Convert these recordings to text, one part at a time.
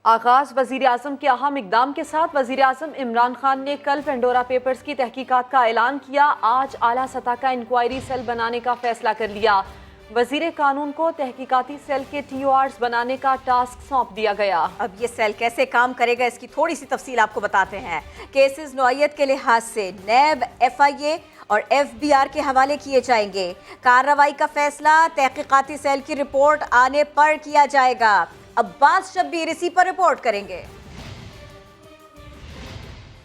आगाज वजीर आजम के अहम इकदाम के साथ वजीर आजम इमरान खान ने कल पेंडोरा पेपर्स की तहकीकात का ऐलान किया। आज आला सतह का इंक्वायरी सेल बनाने का फैसला कर लिया। वजीर कानून को तहकीकाती सेल के TORs बनाने का टास्क सौंप दिया गया। अब ये सेल कैसे काम करेगा इसकी थोड़ी सी तफसील आपको बताते हैं। केसेस नौइयत के लिहाज से नैब, FIA और FBR के हवाले किए जाएंगे। कार्रवाई का फैसला तहकीकाती सेल की रिपोर्ट आने पर किया जाएगा। अब्बास शब्बीर इसी पर रिपोर्ट करेंगे।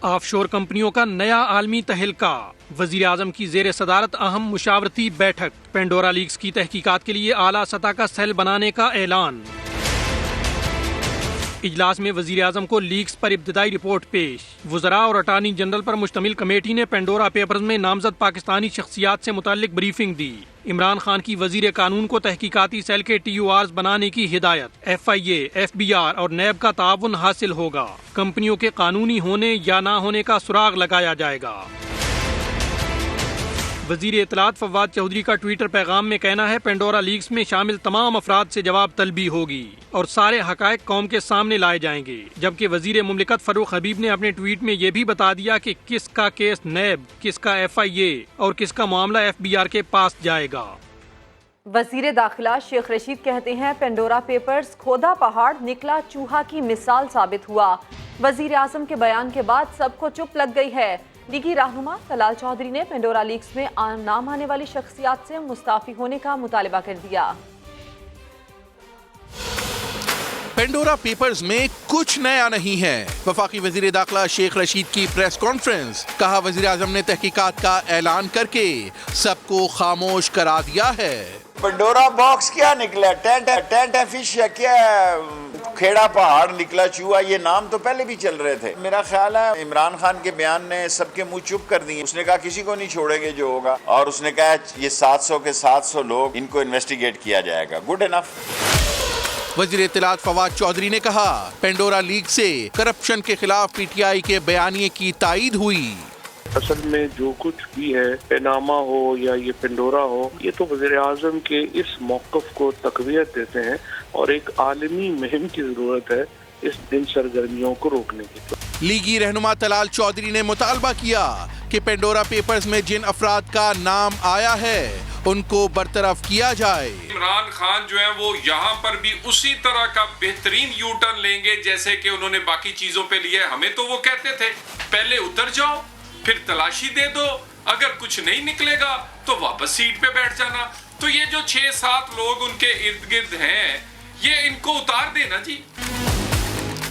ऑफशोर कंपनियों का नया आलमी तहलका, वजीर आजम की जेर सदारत अहम मुशावरती बैठक, पेंडोरा लीक्स की तहकीकात के लिए आला सतह का सेल बनाने का ऐलान। इजलास में वजीर आजम को लीक्स पर इब्तदाई रिपोर्ट पेश। वज़रा और अटार्नी जनरल पर मुश्तमिल कमेटी ने पेंडोरा पेपर्स में नामजद पाकिस्तानी शख्सियात से मुताल्लिक ब्रीफिंग दी। इमरान खान की वजीर कानून को तहकीकाती सेल के TORs बनाने की हिदायत। FIA, FBR और नैब का ताउन हासिल होगा। कंपनियों के कानूनी होने या ना होने का सुराग लगाया जाएगा। वजीर इत्तलात फवाद चौधरी का ट्विटर पैगाम में कहना है, पेंडोरा लीक्स में शामिल तमाम अफराद से जवाब तलबी होगी और सारे हकायक कौम के सामने लाए जाएंगे। जबकि वजीर मुमलिकत फरूख हबीब ने अपने ट्वीट में यह भी बता दिया कि किसका केस नैब, किसका FIA और किसका मामला FBR के पास जाएगा। वजीर दाखिला शेख रशीद कहते हैं, पेंडोरा पेपर्स खोदा पहाड़ निकला चूहा की मिसाल साबित हुआ। वजीर आजम के बयान के बाद सबको चुप लग गई है। लीगी रहनुमा तलाल चौधरी ने पेंडोरा लीक्स में नाम आने वाली शख्सियात से मुस्ताफी होने का मुतालिबा कर दिया। पेंडोरा पेपर्स में कुछ नया नहीं है। वफाकी वजीर दाखिला शेख रशीद की प्रेस कॉन्फ्रेंस, कहा वजीर आजम ने तहकीकात का ऐलान करके सबको खामोश करा दिया है। पेंडोरा बॉक्स क्या निकला? टेंट है, फिश है, क्या है? खेड़ा पहाड़ निकला चूहा, ये नाम तो पहले भी चल रहे थे। मेरा ख्याल है इमरान खान के बयान ने सबके मुंह चुप कर दिए। उसने कहा किसी को नहीं छोड़ेंगे जो होगा, और उसने कहा ये 700 के 700 लोग, इनको इन्वेस्टिगेट किया जाएगा। Good enough. वजीर इत्तलात फवाद चौधरी ने कहा, पेंडोरा लीक से करप्शन के खिलाफ PTI के बयानिए की तायीद हुई। असल में जो कुछ भी है, पैनामा हो या ये पेंडोरा हो, ये तो वज़ीर आज़म के इस मौक़िफ़ को तक़वियत देते हैं और एक आलमी मुहिम की ज़रूरत है इस दिन सरगर्मियों को रोकने की। लीगी रहनुमा तलाल चौधरी ने मुतालबा किया कि पेंडोरा पेपर्स में जिन अफराद का नाम आया है उनको बरतरफ किया जाए। इमरान खान जो है वो यहाँ पर भी उसी तरह का बेहतरीन यू टर्न लेंगे जैसे कि उन्होंने बाकी चीजों पे लिया। हमें तो वो कहते थे पहले उतर जाओ, फिर तलाशी दे दो, अगर कुछ नहीं निकलेगा तो वापस सीट पे बैठ जाना। तो ये जो 6-7 लोग उनके इर्द गिर्द हैं, ये इनको उतार देना जी।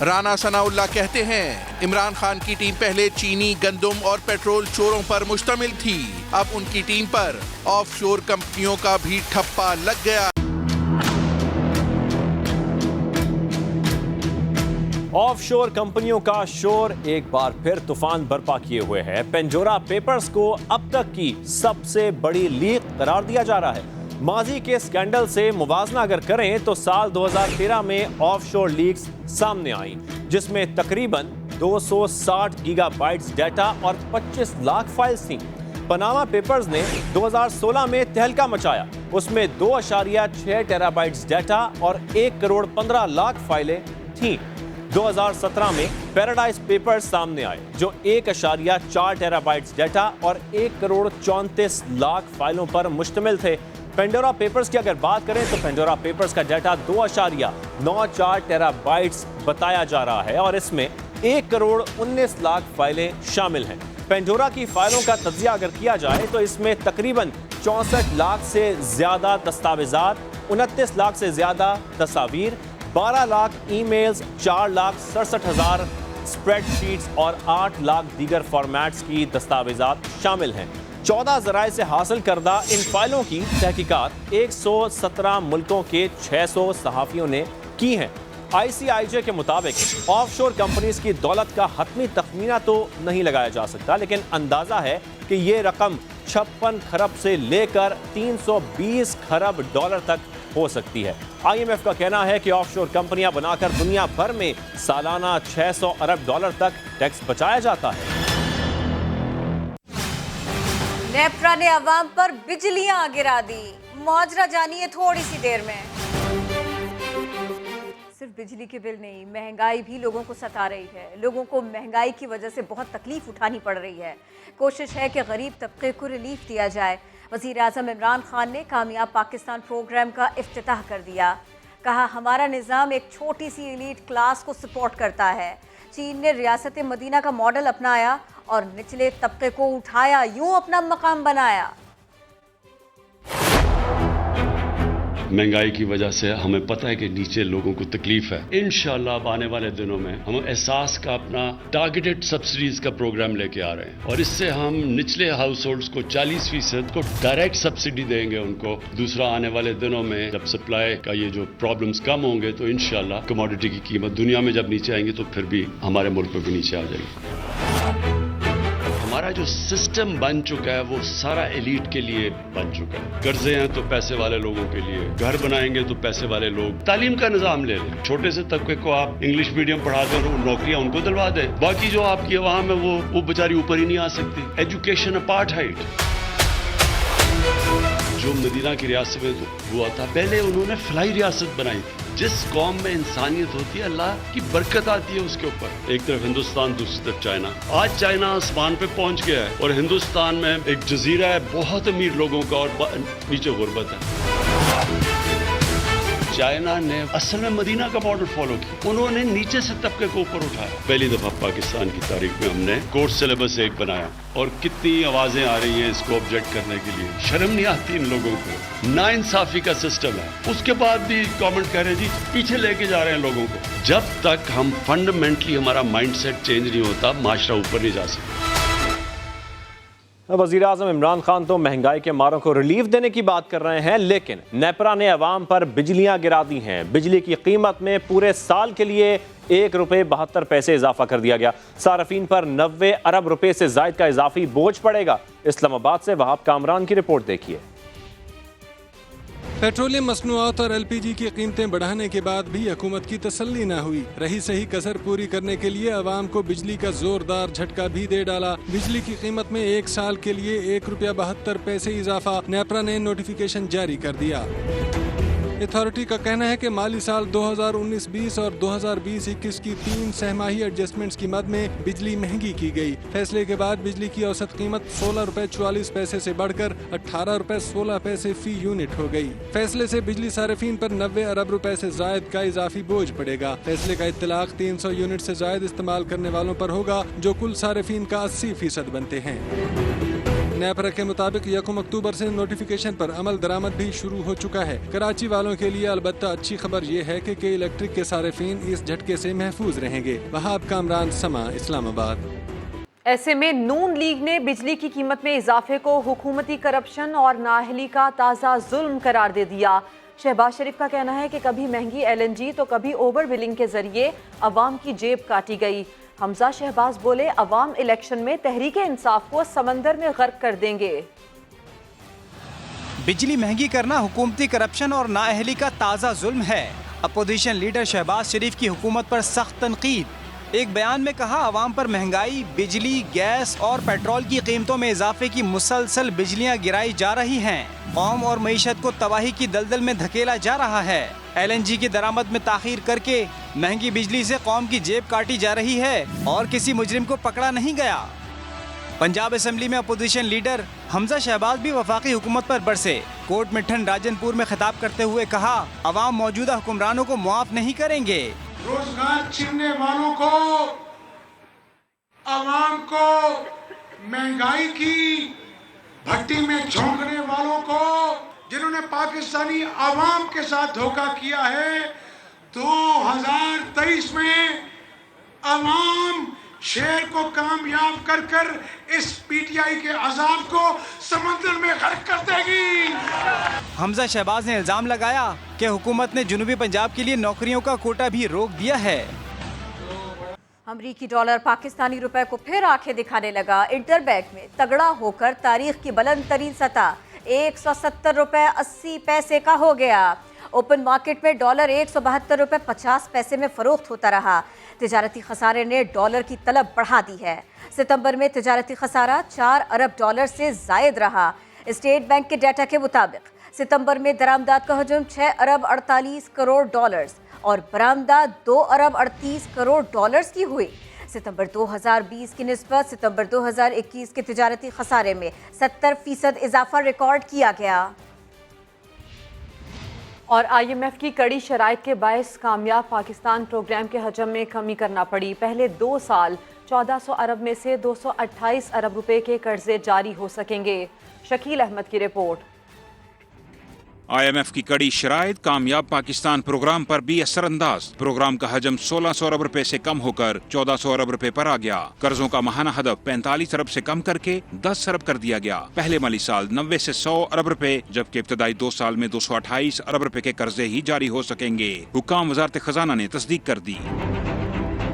राना सनाउल्लाह कहते हैं, इमरान खान की टीम पहले चीनी, गंदम और पेट्रोल चोरों पर मुश्तमिल थी। अब उनकी टीम पर ऑफशोर कंपनियों का भी ठप्पा लग गया। ऑफशोर कंपनियों का शोर एक बार फिर तूफान बर्पा किए हुए है। पेंडोरा पेपर्स को अब तक की सबसे बड़ी लीक करार दिया जा रहा है। माजी के स्कैंडल से मुवाजना अगर करें तो साल 2013 में ऑफशोर लीक्स सामने आई, जिसमें तकरीबन 260 गीगाबाइट्स डाटा और 25 लाख फाइल्स थीं। पनामा पेपर्स ने 2016 में तहलका मचाया। उसमें 2.6 टेराबाइट्स डाटा और 1 करोड़ 15 लाख फाइलें थीं। 2017 में पैराडाइज पेपर्स सामने आए, जो 1.4 टेराबाइट्स डाटा और 1 करोड़ 34 लाख फाइलों पर मुश्तमिल थे। पेंडोरा पेपर्स की अगर बात करें तो पेंडोरा पेपर्स का डाटा 2.94 टेराबाइट्स बताया जा रहा है और इसमें 1 करोड़ 19 लाख फाइलें शामिल हैं। पेंडोरा की फाइलों का तज्जिया अगर किया जाए तो इसमें तकरीबन 64 लाख से ज्यादा दस्तावेजात, 29 लाख से ज्यादा तस्वीर, 12 लाख ईमेल्स, 4,67,000 स्प्रेडशीट्स और 8 लाख दीगर फॉर्मेट्स की दस्तावेजात शामिल हैं। 14 ज़राए से हासिल करदा इन फाइलों की तहकीकात 117 मुल्कों के 600 सहाफ़ियों ने की हैं। ICIJ के मुताबिक ऑफशोर कंपनीज की दौलत का हतमी तखमीना तो नहीं लगाया जा सकता, लेकिन अंदाज़ा है कि ये रकम 56 खरब से लेकर 320 खरब डॉलर तक हो सकती है। IMF का कहना है कि ऑफशोर कंपनियां बनाकर दुनिया भर में सालाना 600 अरब डॉलर तक टैक्स बचाया जाता है। नेप्रा ने अवाम पर बिजलियां गिरा दी। मौजरा जानिए थोड़ी सी देर में। सिर्फ बिजली के बिल नहीं, महंगाई भी लोगों को सता रही है। लोगों को महंगाई की वजह से बहुत तकलीफ उठानी पड़ रही है। कोशिश है कि गरीब तबके को रिलीफ दिया जाए। वज़ीर आज़म इमरान खान ने कामयाब पाकिस्तान प्रोग्राम का इफ्तिताह कर दिया। कहा, हमारा निज़ाम एक छोटी सी एलीट क्लास को सपोर्ट करता है। चीन ने रियासत मदीना का मॉडल अपनाया और निचले तबके को उठाया, यूं अपना मकाम बनाया। महंगाई की वजह से हमें पता है कि नीचे लोगों को तकलीफ है। इंशाल्लाह अब आने वाले दिनों में हम एहसास का अपना टारगेटेड सब्सिडीज का प्रोग्राम लेके आ रहे हैं और इससे हम निचले हाउस होल्ड्स को 40% को डायरेक्ट सब्सिडी देंगे उनको। दूसरा, आने वाले दिनों में जब सप्लाई का ये जो प्रॉब्लम्स कम होंगे तो इंशाल्लाह कमोडिटी की कीमत दुनिया में जब नीचे आएंगी तो फिर भी हमारे मुल्क में भी नीचे आ जाएगी। हमारा जो सिस्टम बन चुका है वो सारा एलीट के लिए बन चुका है। कर्जे हैं तो पैसे वाले लोगों के लिए, घर बनाएंगे तो पैसे वाले लोग। तालीम का निजाम ले लें, छोटे से तबके को आप इंग्लिश मीडियम पढ़ा कर नौकरियां उनको दिलवा दें, बाकी जो आपकी अवाम है वो बेचारी ऊपर ही नहीं आ सकती। एजुकेशन अपार्थाइड जो मदीना की रियासत में हुआ था, पहले उन्होंने फलाई रियासत बनाई थी। जिस कौम में इंसानियत होती है अल्लाह की बरकत आती है उसके ऊपर। एक तरफ हिंदुस्तान, दूसरी तरफ चाइना। आज चाइना आसमान पे पहुंच गया है और हिंदुस्तान में एक जजीरा है बहुत अमीर लोगों का और नीचे गुर्बत है। चाइना ने असल में मदीना का मॉडल फॉलो किया, उन्होंने नीचे से तबके को ऊपर उठाया। पहली दफा पाकिस्तान की तारीख में हमने कोर्स सिलेबस एक बनाया और कितनी आवाजें आ रही हैं इसको ऑब्जेक्ट करने के लिए। शर्म नहीं आती इन लोगों को। नाइंसाफी का सिस्टम है, उसके बाद भी गवर्नमेंट कह रहे हैं जी पीछे लेके जा रहे हैं लोगों को। जब तक हम फंडामेंटली हमारा माइंडसेट चेंज नहीं होता, माशरा ऊपर नहीं जा सकता। वज़ीर आज़म इमरान खान तो महंगाई के मारों को रिलीफ देने की बात कर रहे हैं, लेकिन नेपरा ने अवाम पर बिजलियां गिरा दी हैं। बिजली की कीमत में पूरे साल के लिए ₹1.72 इजाफा कर दिया गया। सार्फिन पर 90 अरब रुपए से जायद का इजाफी बोझ पड़ेगा। इस्लामाबाद से वहाब कामरान की रिपोर्ट देखिए। पेट्रोलियम मसनूआत और LPG की कीमतें बढ़ाने के बाद भी हुकूमत की तसल्ली न हुई। रही सही कसर पूरी करने के लिए अवाम को बिजली का जोरदार झटका भी दे डाला। बिजली की कीमत में एक साल के लिए ₹1.72 इजाफा नेपरा ने नोटिफिकेशन जारी कर दिया। अथॉरिटी का कहना है कि माली साल 2019-20 और 2020-21 की 3 सहमाही एडजस्टमेंट्स की मद में बिजली महंगी की गई। फैसले के बाद बिजली की औसत कीमत ₹16.44 से बढ़कर ₹18.16 फी यूनिट हो गई। फैसले से बिजली सार्फिन पर 90 अरब रुपए से जायद का इजाफी बोझ पड़ेगा। फैसले का इत्तलाक 300 यूनिट से जायद इस्तेमाल करने वालों पर होगा, जो कुल सार्फिन का 80% बनते हैं। नेपरा के मुताबिक 1 अक्टूबर से नोटिफिकेशन पर अमल दरामद भी शुरू हो चुका है। कराची वालों के लिए अलबत्ता अच्छी खबर ये है कि इलेक्ट्रिक के सार्फिन इस झटके से महफूज रहेंगे। वहाब कामरान, समा, इस्लामाबाद। ऐसे में नून लीग ने बिजली की कीमत में इजाफे को हुकूमती करप्शन और नाअहली का ताज़ा जुल्म करार दे दिया। शहबाज शरीफ का कहना है कि कभी महंगी LNG तो कभी ओवर बिलिंग के जरिए अवाम की जेब काटी गई। हमजा शहबाज बोले, अवाम इलेक्शन में तहरीक इंसाफ को समंदर में गर्क कर देंगे। बिजली महंगी करना हुकूमती करप्शन और नाअहली का ताज़ा जुल्म है। अपोजिशन लीडर शहबाज शरीफ की हुकूमत पर सख्त तनकीद। एक बयान में कहा, अवाम पर महंगाई, बिजली, गैस और पेट्रोल की कीमतों में इजाफे की मुसलसल बिजलियां गिराई जा रही हैं। कौम और मईशत को तबाही की दलदल में धकेला जा रहा है। LNG की दरामद में ताखीर करके महंगी बिजली से कौम की जेब काटी जा रही है और किसी मुजरिम को पकड़ा नहीं गया। पंजाब असेंबली में अपोजिशन लीडर हमजा शहबाज भी वफाकी हुकूमत पर बरसे। कोट मिठन राजनपुर में खिताब करते हुए कहा, अवाम मौजूदा हुक्मरानों को मुआफ नहीं करेंगे। रोजगार छीनने वालों को, अवाम को, महंगाई की भट्टी में झोंकने वालों को, जिन्होंने पाकिस्तानी अवाम के साथ धोखा किया है, 2023 में अवाम शेर को कामयाब कर कर इस PTI के अजाब को समंदर में गर्क कर देगी। हमजा शहबाज ने इल्जाम लगाया कि हुकूमत ने जनूबी पंजाब के लिए नौकरियों का कोटा भी रोक दिया है। अमरीकी डॉलर पाकिस्तानी रुपए को फिर आंखें दिखाने लगा। इंटरबैंक में तगड़ा होकर तारीख की बुलंद तरीन सतह ₹170.80 का हो गया। ओपन मार्केट में डॉलर ₹172.50 में फरोख्त होता रहा। तिजारती खसारे ने डॉलर की तलब बढ़ा दी है। सितंबर में तिजारती खसारा $4 अरब से जायद रहा। स्टेट बैंक के डाटा के मुताबिक सितंबर में दरामदात का हजम 6 अरब 48 करोड़ डॉलर्स और बरामदात 2 अरब 38 करोड़ डॉलर्स की हुई। सितंबर 2020 की निस्बत सितंबर 2021 के तिजारती खसारे में 70% इजाफा रिकॉर्ड किया गया। और IMF की कड़ी शराइत के बायस कामयाब पाकिस्तान प्रोग्राम के हजम में कमी करना पड़ी। पहले 2 साल 1400 अरब में से 228 अरब रुपए के कर्जे जारी हो सकेंगे। शकील अहमद की रिपोर्ट। IMF की कड़ी शराइत कामयाब पाकिस्तान प्रोग्राम पर भी असरअंदाज। प्रोग्राम का हजम 1600 अरब रुपए से कम होकर 1400 अरब रुपए पर आ गया। कर्जों का माहाना हदफ 45 अरब से कम करके 10 अरब कर दिया गया। पहले माली साल 90 से 100 अरब रुपए, जबकि इब्तदाई 2 साल में 228 अरब रुपए के कर्जे ही जारी हो सकेंगे। हुकाम वजारत खजाना ने तस्दीक कर दी।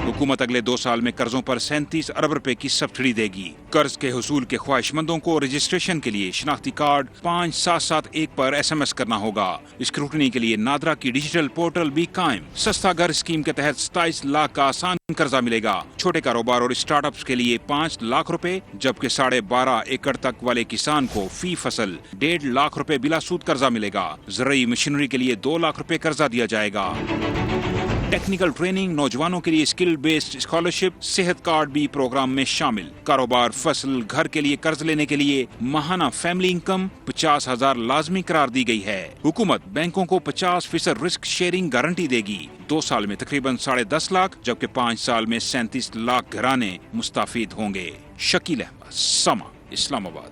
हुकूमत अगले 2 साल में कर्जों पर 37 अरब रुपए की सब्सिडी देगी। कर्ज के हुसूल के ख्वाहिशमंदों को रजिस्ट्रेशन के लिए शनाख्ती कार्ड 5771 पर SMS करना होगा। स्क्रूटनी के लिए नादरा की डिजिटल पोर्टल भी कायम। सस्ता घर स्कीम के तहत 27 लाख का आसान कर्जा मिलेगा। छोटे कारोबार और स्टार्टअप्स के लिए 5 लाख रुपए, जबकि 12.5 एकड़ तक वाले किसान को फी फसल 1.5 लाख रुपए बिला सूद कर्जा मिलेगा। ज़रूरी मशीनरी के लिए 2 लाख रुपए कर्जा दिया जाएगा। टेक्निकल ट्रेनिंग, नौजवानों के लिए स्किल बेस्ड स्कॉलरशिप, सेहत कार्ड भी प्रोग्राम में शामिल। कारोबार, फसल, घर के लिए कर्ज लेने के लिए माहाना फैमिली इनकम 50,000 लाजमी करार दी गई है। हुकूमत बैंकों को 50% रिस्क शेयरिंग गारंटी देगी। 2 साल में तकरीबन 10.5 लाख, जबकि 5 साल में 37 लाख घराने मुस्ताफिद होंगे। शकील अहमद, समा, इस्लामाबाद।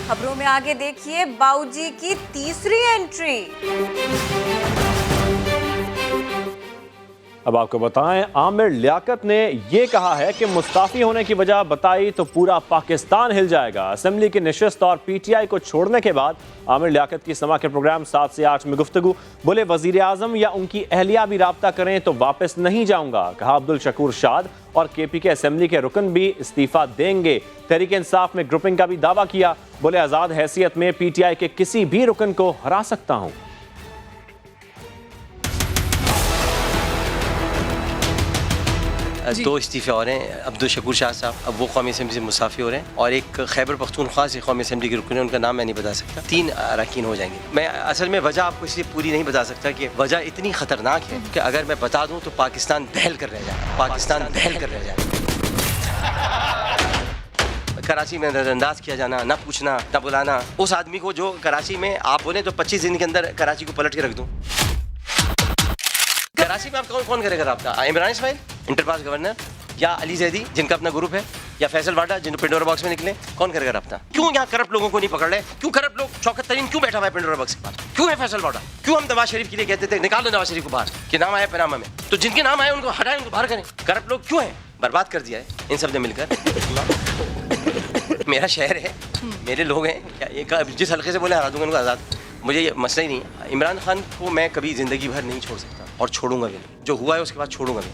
खबरों में आगे देखिए बाऊजी की तीसरी एंट्री। अब आपको बताएं, आमिर लियाकत ने यह कहा है कि मुस्ताफी होने की वजह बताई तो पूरा पाकिस्तान हिल जाएगा। असेंबली की नशिस्त और PTI को छोड़ने के बाद आमिर लियाकत की समा के प्रोग्राम 7 से 8 में गुफ्तगू। बोले वजीर आजम या उनकी अहलिया भी राब्ता करें तो वापस नहीं जाऊंगा। कहा अब्दुल शकूर शाद और KP के असेंबली के रुकन भी इस्तीफा देंगे। तहरीक इंसाफ में ग्रुपिंग का भी दावा किया। बोले आजाद हैसियत में PTI के किसी भी रुकन को हरा सकता हूं। 2 इस्तीफे और हैं। अब्दुल शकूर शाह साहब अब वो कौमी असेंबली से मुस्ताफी हो रहे हैं और एक खैबर पख्तूनख्वा से कौमी असेंबली के रुकन है, उनका नाम मैं नहीं बता सकता। 3 अरकान हो जाएंगे। मैं असल में वजह आपको इसलिए पूरी नहीं बता सकता कि वजह इतनी खतरनाक है कि अगर मैं बता दूं तो पाकिस्तान दहल कर रह जाए। पाकिस्तान दहल कर रह जाए। कराची में नजरअंदाज किया जाना, ना पूछना, ना बुलाना। उस आदमी को जो कराची में आप बोले तो 25 दिन के अंदर कराची को पलट के रख दूं। कराची में आप कौन करेगा रब्ता? इमरान इस्माइल इंटरपास गवर्नर, या अली जैदी जिनका अपना ग्रुप है, या फैसल वाडा जिन पेंडोरा बॉक्स में निकले? कौन करेगा रब्ता? क्यों यहाँ करप्ट लोगों को नहीं पकड़ रहे? क्यों करप्ट लोग? शौकत तरीन क्यों बैठा हुआ है पेंडोरा बॉक्स के पास? क्यों है फैसल वाडा? क्यों हम नवाज शरीफ के लिए कहते थे निकाल दो नवाज शरीफ को बाहर, कि नाम आया पनामा में? तो जिनके नाम आए उनको हटाएं, उनको बाहर करें। करप्ट लोग क्यों हैं? बर्बाद कर दिया है इन सब ने मिलकर। मेरा शहर है, मेरे लोग हैं, एक जिस हल्के से बोले हरा दूंगा उनको आज़ाद। मुझे ये मसला ही नहीं। इमरान खान को मैं कभी जिंदगी भर नहीं छोड़ सकता और छोड़ूंगा भी नहीं। जो हुआ है उसके बाद छोड़ूंगा भी।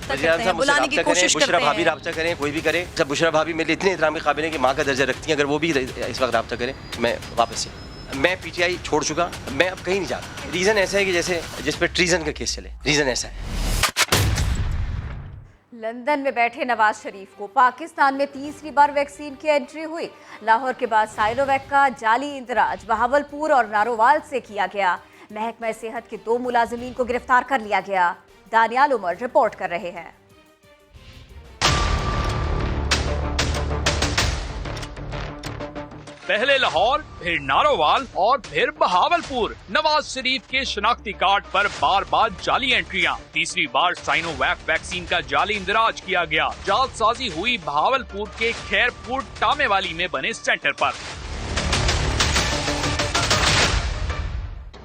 बुशरा भाभी राब्ता करें, कोई भी करे। जब बुशरा भाभी मेरे इतने एहतराम के काबिल है कि माँ का दर्जा रखती हैं, अगर वो भी इस वक्त राब्ता करें मैं वापस से। मैं PTI छोड़ चुका, मैं अब कहीं नहीं जाता। रीज़न ऐसा है कि जैसे जिस पर ट्रीजन का केस चले, रीज़न ऐसा है। लंदन में बैठे नवाज शरीफ को पाकिस्तान में तीसरी बार वैक्सीन की एंट्री हुई। लाहौर के बाद साइनोवैक का जाली इंदराज बहावलपुर और नारोवाल से किया गया। महकमा सेहत के 2 मुलाजिमीन को गिरफ्तार कर लिया गया। दानियाल उमर रिपोर्ट कर रहे हैं। पहले लाहौर, फिर नारोवाल और फिर बहावलपुर। नवाज शरीफ के शनाख्ती कार्ड पर बार बार जाली एंट्रियां। तीसरी बार साइनोवैक वैक्सीन का जाली इंदराज किया गया। जालसाजी हुई बहावलपुर के खैरपुर टामेवाली में बने सेंटर पर।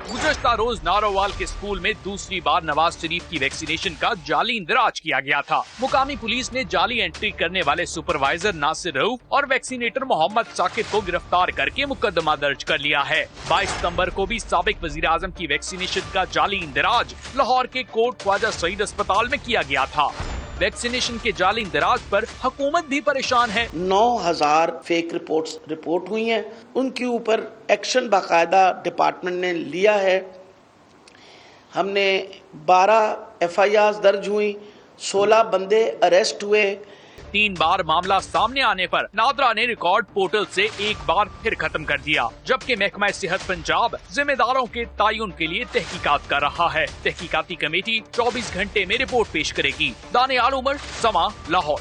गुज़श्ता रोज नारोवाल के स्कूल में दूसरी बार नवाज शरीफ की वैक्सीनेशन का जाली इंदराज किया गया था। मुकामी पुलिस ने जाली एंट्री करने वाले सुपरवाइजर नासिर रऊफ और वैक्सीनेटर मोहम्मद साकिब को गिरफ्तार करके मुकदमा दर्ज कर लिया है। 22 सितंबर को भी साबिक वजीर आजम की वैक्सीनेशन का जाली इंदराज लाहौर के कोट ख्वाजा सईद अस्पताल में किया गया था। वैक्सीनेशन के जाली इंदराज पर हुकूमत भी परेशान है। 9000 फेक रिपोर्ट हुई हैं, उनके ऊपर एक्शन बाकायदा डिपार्टमेंट ने लिया है। हमने 12 FIRs दर्ज हुई, 16 बंदे अरेस्ट हुए, 3 बार मामला सामने आने पर नादरा ने रिकॉर्ड पोर्टल से एक बार फिर खत्म कर दिया, जबकि महकमा सेहत पंजाब जिम्मेदारों के तयन के लिए तहकीकात कर रहा है। तहकीकाती कमेटी 24 घंटे में रिपोर्ट पेश करेगी। दानियाल उमर, समा, लाहौर।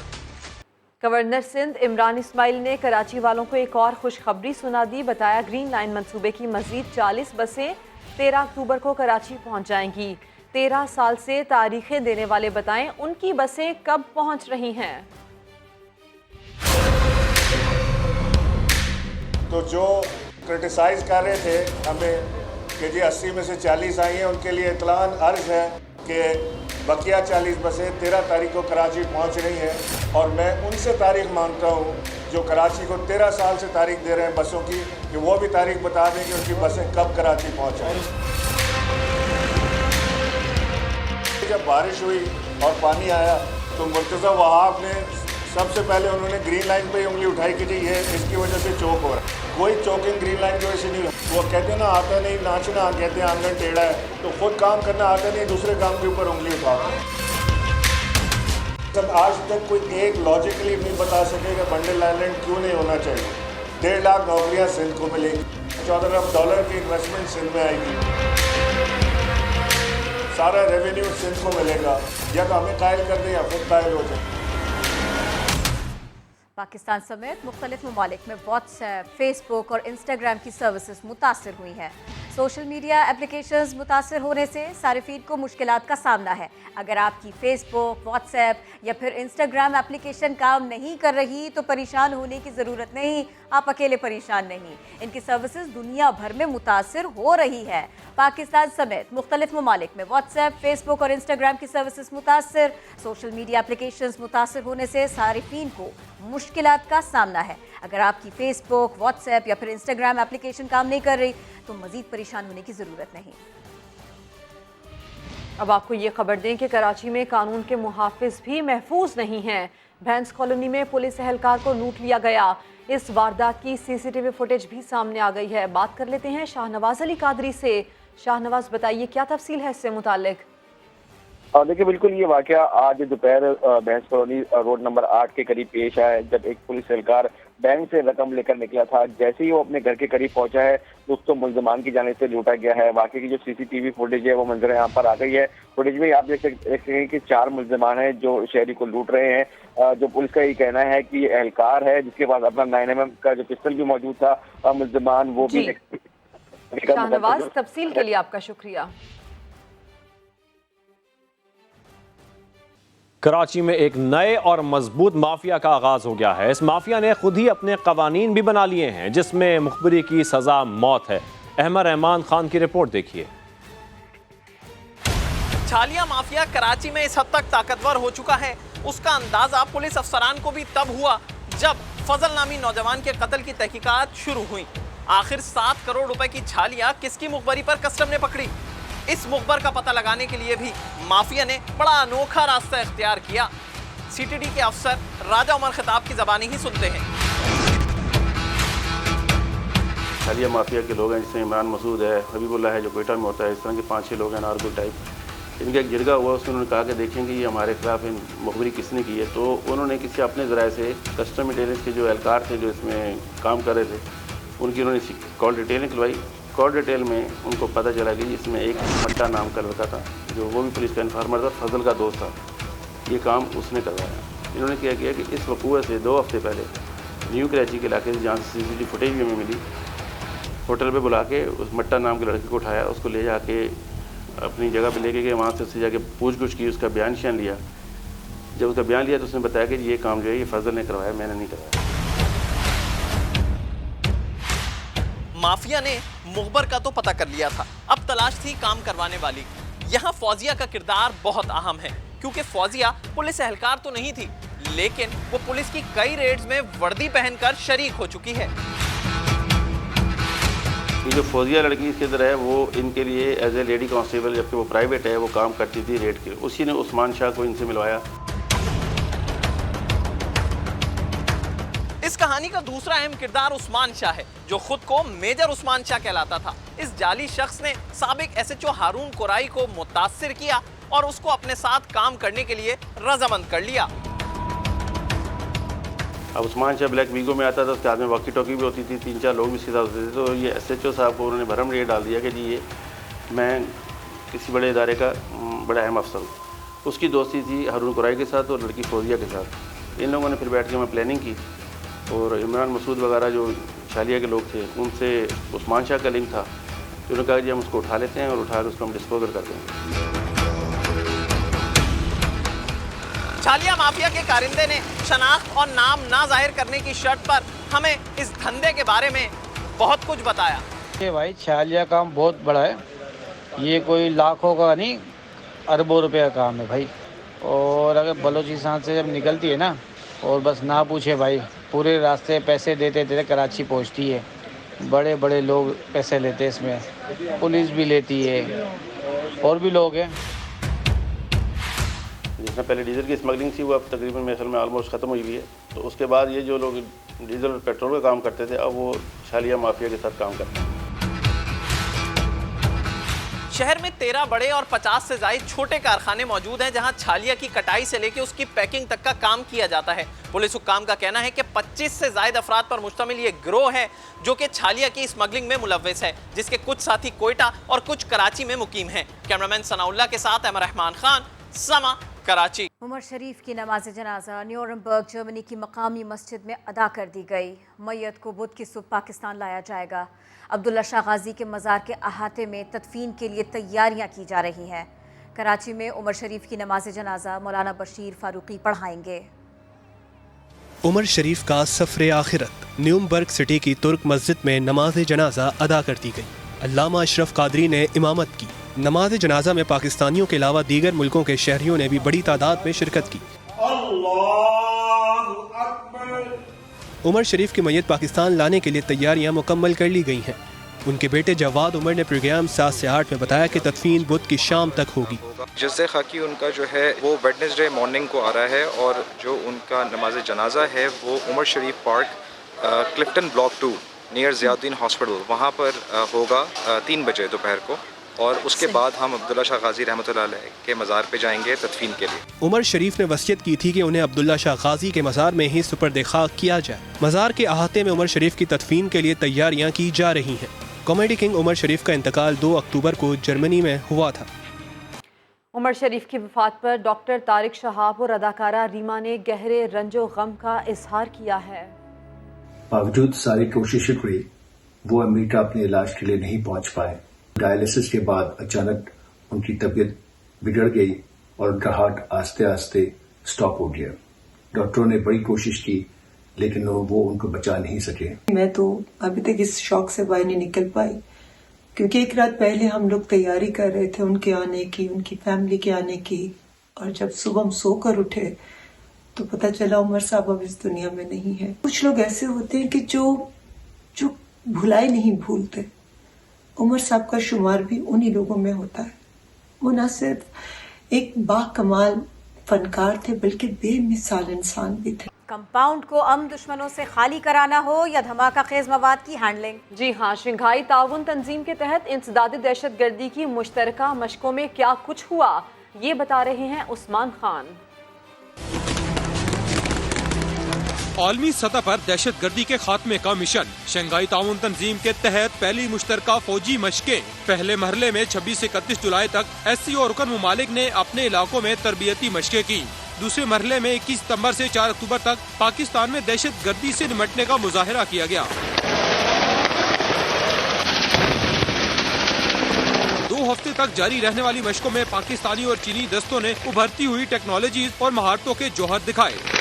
गवर्नर सिंध इमरान इस्माइल ने कराची वालों को एक और खुशखबरी सुना दी। बताया ग्रीन लाइन मंसूबे की मजीद 40 बसें 13 अक्टूबर को कराची पहुंच जाएंगी। 13 साल से तारीखें देने वाले बताएं उनकी बसें कब पहुंच रही हैं। तो जो क्रिटिसाइज कर रहे थे हमें कि जी 80 में से 40 आई हैं, उनके लिए इतलान अर्ज है कि बकिया 40 बसें 13 तारीख को कराची पहुंच रही हैं और मैं उनसे तारीख मांगता हूं जो कराची को 13 साल से तारीख दे रहे हैं बसों की, कि वो भी तारीख बता दें कि उनकी बसें कब कराची पहुंचाएं। जब बारिश हुई और पानी आया तो मुर्तज़ा वहाब ने सबसे पहले उन्होंने ग्रीन लाइन पे उंगली उठाई कि जी ये इसकी वजह से चौक हो रहा है। कोई चौकिंग ग्रीन लाइन की वजह से नहीं। वो कहते ना आता नहीं नाचना, कहते हैं आंगन टेढ़ा है, तो खुद काम करना आता नहीं, दूसरे काम के ऊपर उंगली उठाते। सब आज तक कोई एक लॉजिकली नहीं बता सके कि बंडल आइलैंड क्यों नहीं होना चाहिए। 1.5 लाख नौकरियाँ सिंध को मिलेगी, $14 अरब की इन्वेस्टमेंट सिंध में आएगी, सारा रेवेन्यू सिंध को मिलेगा। या तो हमें कायल कर दें या खुद कायल हो जाए। पाकिस्तान समेत मुख्तलिफ ममालिक में व्हाट्सएप, फेसबुक और इंस्टाग्राम की सर्विसेज मुतासर हुई हैं। सोशल मीडिया एप्लीकेशंस मुतासर होने से सारिफीन को मुश्किलात का सामना है। अगर आपकी फेसबुक, व्हाट्सएप या फिर इंस्टाग्राम एप्लीकेशन काम नहीं कर रही तो परेशान होने की ज़रूरत नहीं। आप अकेले परेशान नहीं, इनकी सर्विसेज दुनिया भर में मुतासर हो रही है। पाकिस्तान समेत मुख्तलिफ ममालिक में व्हाट्सएप, फेसबुक और इंस्टाग्राम की सर्विसेज मुतासर। सोशल मीडिया एप्लीकेशंस मुतासर होने से सारिफीन को मुश्किलात का सामना है। अगर आपकी फेसबुक, व्हाट्सएप या फिर इंस्टाग्राम एप्लीकेशन काम नहीं कर रही तो मजीद परेशान होने की ज़रूरत नहीं। अब आपको ये खबर दें कि कराची में कानून के मुहाफिज भी महफूज नहीं हैं। भैंस कॉलोनी में पुलिस एहलकार को लूट लिया गया। इस वारदात की सीसीटीवी फुटेज भी सामने आ गई है। बात कर लेते हैं शाहनवाज अली कादरी से। शाहनवाज, बताइए क्या तफसील है इससे मुतालिक। देखिए, बिल्कुल ये वाकया आज दोपहर भैंस कॉलोनी रोड नंबर 8 के करीब पेश आया है, जब एक पुलिस एहलकार बैंक से रकम लेकर निकला था। जैसे ही वो अपने घर के करीब पहुंचा है तो उसको मुल्जमान की जानिब से लूटा गया है। वाकई की जो सीसीटीवी फुटेज है वो मंजर यहाँ पर आ गई है। फुटेज में आप देख सकते हैं कि 4 मुल्जमान हैं जो शहरी को लूट रहे हैं। जो पुलिस का ये कहना है कि एहलकार है जिसके पास अपना 9mm का जो पिस्टल भी मौजूद था, मुल्जमान वो भी। शाहनवाज, तफसील के लिए आपका शुक्रिया। कराची में एक नए और मजबूत माफिया का आगाज हो गया है। इस माफिया ने खुद ही अपने कवानीन भी बना लिए हैं, जिसमें मुखबरी की सजा मौत है। अहमद रहमान खान की रिपोर्ट देखिए। छालिया माफिया कराची में इस हद तक ताकतवर हो चुका है, उसका अंदाजा पुलिस अफसरान को भी तब हुआ जब फजल नामी नौजवान के कत्ल की तहकीकात शुरू हुई। आखिर 7 करोड़ रुपए की छालिया किसकी मुखबरी पर कस्टम ने पकड़ी? इस मुखबर का पता लगाने के लिए भी माफिया ने बड़ा अनोखा रास्ता इख्तियार किया। सीटीडी के अफसर राजा उमर खिताब की ज़बानी ही सुनते हैं। छालिया माफिया के लोग हैं, जिसमें इमरान मसूद है, हबीबुल्लाह है जो कोयटा में होता है, इस तरह के 5-6 लोग हैं नारगुल टाइप। इनका एक जिरगा हुआ, उसमें उन्होंने कहा कि देखेंगे ये हमारे खिलाफ मुखबरी किसने की है। तो उन्होंने किसी अपने ज़राए से कस्टम इंटेलिजेंस के जो एहलकार थे जो इसमें काम कर रहे थे, उनकी उन्होंने कॉल डिटेल निकलवाई। कॉल डिटेल में उनको पता चला कि इसमें एक मट्टा नाम का लड़का था, जो वो भी पुलिस का इन्फॉर्मर था, फजल का दोस्त था। ये काम उसने करवाया। इन्होंने क्या किया कि इस वकूए से 2 हफ्ते पहले न्यू कराची के इलाके से, जहाँ से सीसीटीवी फुटेज भी हमें मिली, होटल पे बुला के उस मट्टा नाम के लड़के को उठाया, उसको ले जाके अपनी जगह पे लेके गए। वहाँ से उससे जाके पूछ-गुछ की, उसका बयान शान लिया। जब उसका बयान लिया तो उसने बताया कि ये काम जो है ये फजल ने करवाया, मैंने नहीं करवाया। माफिया ने मुखबर का तो पता कर लिया था, अब तलाश थी काम करवाने वाली। यहाँ फौजिया का किरदार बहुत अहम है, क्योंकि फौजिया पुलिस एहलकार तो नहीं थी, लेकिन वो पुलिस की कई रेड्स में वर्दी पहनकर शरीक हो चुकी है। ये जो फौजिया लड़की इसके अंदर है, वो इनके लिए एज ए लेडी कांस्टेबल, जबकि वो प्राइवेट है, वो काम करती थी रेड के। उसी ने उस्मान शाह को इनसे मिलवाया। इस कहानी का दूसरा अहम किरदार उस्मान शाह है, जो खुद को मेजर उस्मान शाह कहलाता था। इस जाली शख्स ने साबिक SHO हारून कुराई को मुतासिर किया और उसको अपने साथ काम करने के लिए रजामंद कर लिया। अब उस्मान शाह ब्लैक वीगो में आता था, उसके हाथ में वॉकी टॉकी भी होती थी, 3-4 लोग भी इसके साथ होते थे। तो ये SHO साहब को उन्होंने भरम ये डाल दिया कि जी ये मैं किसी बड़े इदारे का बड़ा अहम अफसर हूँ। उसकी दोस्ती थी हारून कुरैशी के साथ और लड़की फौजिया के साथ। इन लोगों ने फिर बैठ के मैं प्लानिंग की और इमरान मसूद वगैरह जो शालिया के लोग थे उनसे उस्मान शाह का लिंक था। तो उन्होंने कहा कि हम उसको उठा लेते हैं और उठा कर उसको हम डिस्पोजल कर देंगे। छालिया माफिया के कारिंदे ने शनाख्त और नाम ना जाहिर करने की शर्त पर हमें इस धंधे के बारे में बहुत कुछ बताया। ये भाई छालिया काम बहुत बड़ा है, ये कोई लाखों का नहीं अरबों रुपए का काम है भाई। और अगर बलोचिस्तान से जब निकलती है ना, और बस ना पूछे भाई, पूरे रास्ते पैसे देते देते कराची पहुंचती है। बड़े बड़े लोग पैसे लेते हैं इसमें, पुलिस भी लेती है और भी लोग हैं। जिसमें पहले डीजल की स्मगलिंग थी वो अब तकरीबन मेरे ख्याल में ऑलमोस्ट ख़त्म हुई हुई है। तो उसके बाद ये जो लोग डीजल और पेट्रोल का काम करते थे अब वो छालिया माफिया के साथ काम करते हैं। शहर में 13 बड़े और 50 से ज्यादा छोटे कारखाने मौजूद हैं जहां छालिया की कटाई से लेकर उसकी पैकिंग तक का काम किया जाता है। पुलिस हुक्काम का कहना है कि 25 से ज्यादा अफराद पर मुश्तमिल ये गिरोह है जो कि छालिया की स्मगलिंग में मुलव्विस है, जिसके कुछ साथी कोयटा और कुछ कराची में मुकीम हैं। कैमरामैन सनाउल्लाह के साथ अमर रहमान खान, समा, कराची। उमर शरीफ की नमाज जनाजा न्यूरमबर्ग जर्मनी की मकामी मस्जिद में अदा कर दी गई। मैयत को बुध की सुबह पाकिस्तान लाया जाएगा। अब्दुल्ला शाह गाजी के मज़ार के अहाते में तदफीन के लिए तैयारियां की जा रही हैं। कराची में उमर शरीफ की नमाज जनाजा मौलाना बशीर फारूकी पढ़ाएंगे। उमर शरीफ का सफ़र आखिरत न्यूरमबर्ग सिटी की तुर्क मस्जिद में नमाज जनाजा अदा कर दी गई। अल्लामा अशरफ कादरी ने इमामत की। नमाज जनाजा में पाकिस्तानियों के अलावा दीगर मुल्कों के शहरियों ने भी बड़ी तादाद में शिरकत की। उमर शरीफ की मैयत पाकिस्तान लाने के लिए तैयारियां मुकम्मल कर ली गई हैं। उनके बेटे जवाद उमर ने प्रोग्राम 7 से 8 में बताया कि तदफीन बुध की शाम तक होगी। जज़्ज़े खाकी उनका जो है वो वेडनेसडे मॉर्निंग को आ रहा है और जो उनका नमाज जनाजा है वो Umar Sharif Park Clifton Block 2 near Ziauddin Hospital वहाँ पर होगा 3 बजे दोपहर को। और उसके बाद हम अब्दुल्ला शाह गाजी रहमतुल्लाह अलैह के मज़ार पे जाएंगे तदफीन के लिए। उमर शरीफ ने वसीयत की थी कि उन्हें अब्दुल्ला शाह गाजी के मज़ार में ही सुपर्द खाक किया जाए। मज़ार के अहाते में उमर शरीफ की तदफीन के लिए तैयारियां की जा रही हैं। कॉमेडी किंग उमर शरीफ का इंतकाल 2 अक्टूबर को जर्मनी में हुआ था। उमर शरीफ की वफात पर डॉक्टर तारिक शहाब और अदाकारा रीमा ने गहरे रंजो गम का इजहार किया है। बावजूद सारी कोशिशें हुई वो अमेरिका अपने इलाज के लिए नहीं पहुंच पाए। डायलिसिस के बाद अचानक उनकी तबीयत बिगड़ गई और उनका हार्ट आस्ते आस्ते स्टॉप हो गया। डॉक्टरों ने बड़ी कोशिश की लेकिन वो उनको बचा नहीं सके। मैं तो अभी तक इस शौक से बाहर नहीं निकल पाई, क्योंकि एक रात पहले हम लोग तैयारी कर रहे थे उनके आने की, उनकी फैमिली के आने की, और जब सुबह हम सोकर उठे तो पता चला उमर साहब अब इस दुनिया में नहीं है। कुछ लोग ऐसे होते हैं कि जो भुलाए नहीं भूलते। उमर साहब का शुमार भी उन्हीं लोगों में होता है। वो न सिर्फ एक बाकमाल फनकार थे बल्कि बेमिसाल इंसान भी थे। कंपाउंड को अमन दुश्मनों से खाली कराना हो या धमाका खेज मवाद की हैंडलिंग। जी हाँ, शंघाई ताउन तंजीम के तहत इंसदाद दहशत गर्दी की मुश्तरका मशकों में क्या कुछ हुआ, ये बता रहे हैं उस्मान खान। आलमी सतह पर दहशत गर्दी के खात्मे का मिशन शंघाई ताउन तंजीम के तहत पहली मुश्तरका फौजी मशकें। पहले मरहले में 26 से 31 जुलाई तक SCO और रुकन मुमालिक ने अपने इलाकों में तरबियती मशकें की। दूसरे मरहले में 21 सितम्बर से 4 अक्टूबर तक पाकिस्तान में दहशत गर्दी से निपटने का मुजाहिरा किया गया। 2 हफ्ते तक जारी रहने वाली मशकों में पाकिस्तानी और चीनी दस्तों ने उभरती हुई टेक्नोलॉजी और महारतों के जौहर दिखाए।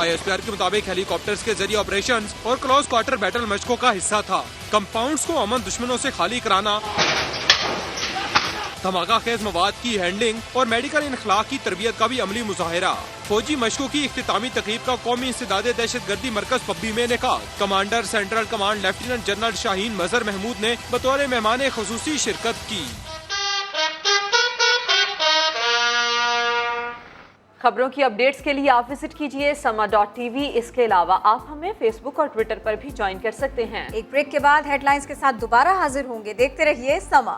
ISPR के मुताबिक हेलीकॉप्टर्स के जरिए ऑपरेशंस और क्लोज क्वार्टर बैटल मशकों का हिस्सा था। कंपाउंड्स को अमन दुश्मनों से खाली कराना, धमाका खेज मवाद की हैंडलिंग और मेडिकल इनखलाक की तरबियत का भी अमली मुजाहिरा। फौजी मशकों की इख्तितामी तकरीब का कौमी इंसदाद दहशत गर्दी मरकज पब्बी में इनेकाद। Commander Central Command Lieutenant General Shaheen Mazhar Mahmood ने बतौर मेहमान खुसूसी शिरकत की। खबरों की अपडेट्स के लिए आप विजिट कीजिए sama.tv। इसके अलावा आप हमें फेसबुक और ट्विटर पर भी ज्वाइन कर सकते हैं। एक ब्रेक के बाद हेडलाइंस के साथ दोबारा हाजिर होंगे। देखते रहिए समा।